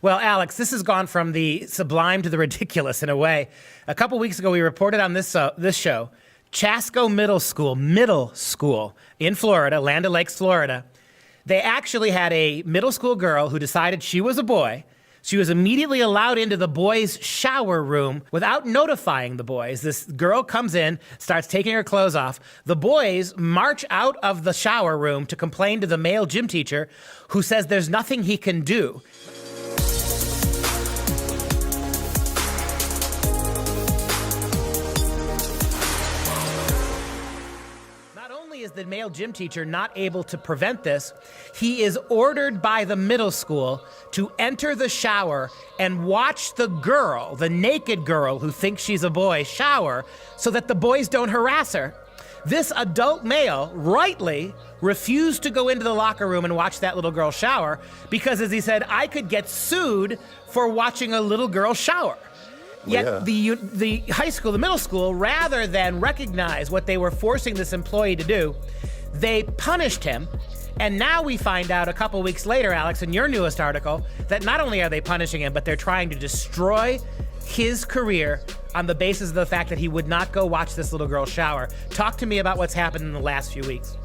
Well, Alex, this has gone from the sublime to the ridiculous in a way. A couple weeks ago, we reported on this show, Chasco Middle School in Florida, Land O'Lakes, Florida. They actually had a middle school girl who decided she was a boy. She was immediately allowed into the boys' shower room without notifying the boys. This girl comes in, starts taking her clothes off. The boys march out of the shower room to complain to the male gym teacher, who says there's nothing he can do. Is the male gym teacher not able to prevent this? He is ordered by the middle school to enter the shower and watch the girl, the naked girl who thinks she's a boy, shower so that the boys don't harass her. This adult male rightly refused to go into the locker room and watch that little girl shower because, as he said, I could get sued for watching a little girl shower. Yet the high school, the middle school, rather than recognize what they were forcing this employee to do, they punished him. And now we find out a couple weeks later, Alex, in your newest article, that not only are they punishing him, but they're trying to destroy his career on the basis of the fact that he would not go watch this little girl shower. Talk to me about what's happened in the last few weeks.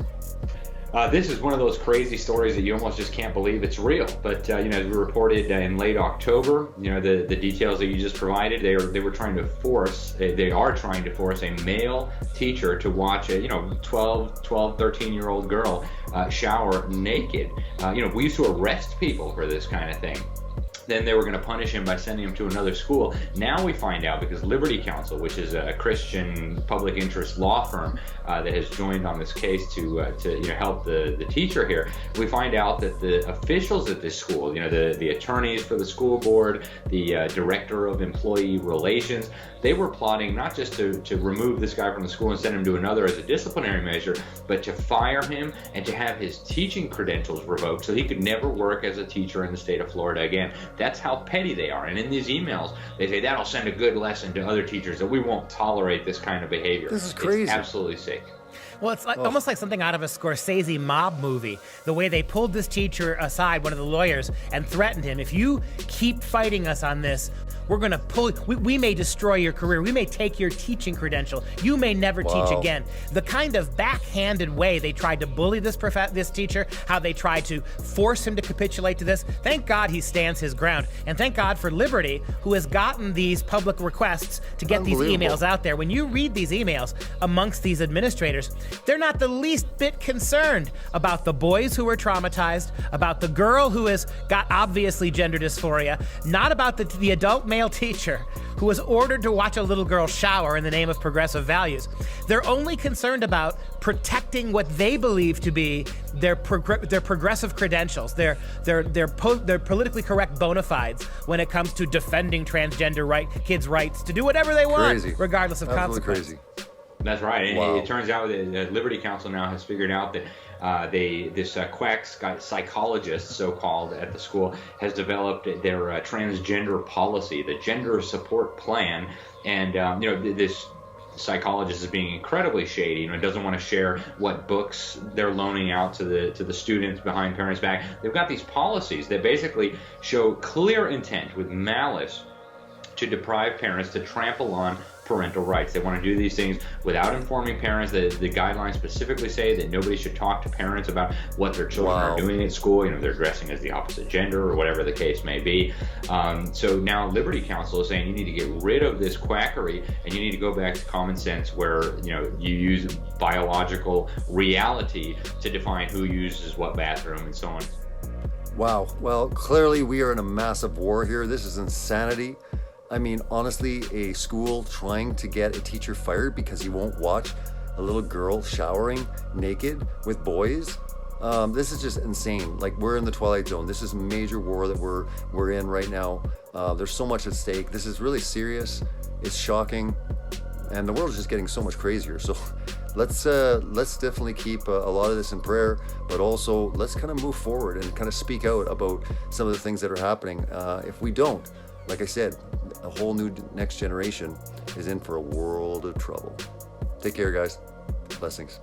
This is one of those crazy stories that you almost just can't believe it's real. But as we reported in late October, the details that you just provided, they are trying to force a male teacher to watch a 12, 13-year-old girl shower naked. We used to arrest people for this kind of thing. Then they were going to punish him by sending him to another school. Now we find out, because Liberty Counsel, which is a Christian public interest law firm that has joined on this case to help the teacher here, we find out that the officials at this school, the attorneys for the school board, the director of employee relations, they were plotting not just to remove this guy from the school and send him to another as a disciplinary measure, but to fire him and to have his teaching credentials revoked so he could never work as a teacher in the state of Florida again. That's how petty they are. And in these emails, they say that'll send a good lesson to other teachers that we won't tolerate this kind of behavior. This is crazy. It's absolutely sick. Well, it's almost like something out of a Scorsese mob movie, the way they pulled this teacher aside, one of the lawyers, and threatened him. If you keep fighting us on this, we're going to pull, we may destroy your career. We may take your teaching credential. You may never teach again. The kind of backhanded way they tried to bully this teacher, how they tried to force him to capitulate to this. Thank God he stands his ground. And thank God for Liberty, who has gotten these public requests to get these emails out there. When you read these emails amongst these administrators, they're not the least bit concerned about the boys who were traumatized, about the girl who has got obviously gender dysphoria, not about the adult male teacher who was ordered to watch a little girl shower in the name of progressive values. They're only concerned about protecting what they believe to be their progressive credentials, their politically correct bona fides when it comes to defending transgender kids' rights to do whatever they want, regardless of consequence. Crazy. That's right. And it turns out that the Liberty Counsel now has figured out that this quack psychologist, so-called, at the school has developed their transgender policy, the gender support plan. And, this psychologist is being incredibly shady. Doesn't want to share what books they're loaning out to the students behind parents' back. They've got these policies that basically show clear intent with malice to deprive parents, to trample on parental rights. They want to do these things without informing parents. The guidelines specifically say that nobody should talk to parents about what their children are doing at school. They're dressing as the opposite gender or whatever the case may be. So now Liberty Counsel is saying you need to get rid of this quackery and you need to go back to common sense where you use biological reality to define who uses what bathroom and so on. Wow. Well, clearly we are in a massive war here. This is insanity. I mean, honestly, a school trying to get a teacher fired because he won't watch a little girl showering naked with boys. This is just insane. Like, we're in the twilight zone. This is a major war that we're in right now. There's so much at stake. This is really serious. It's shocking, and the world is just getting so much crazier. So let's definitely keep a lot of this in prayer, but also let's kind of move forward and kind of speak out about some of the things that are happening. If we don't, like I said, a whole new next generation is in for a world of trouble. Take care, guys. Blessings.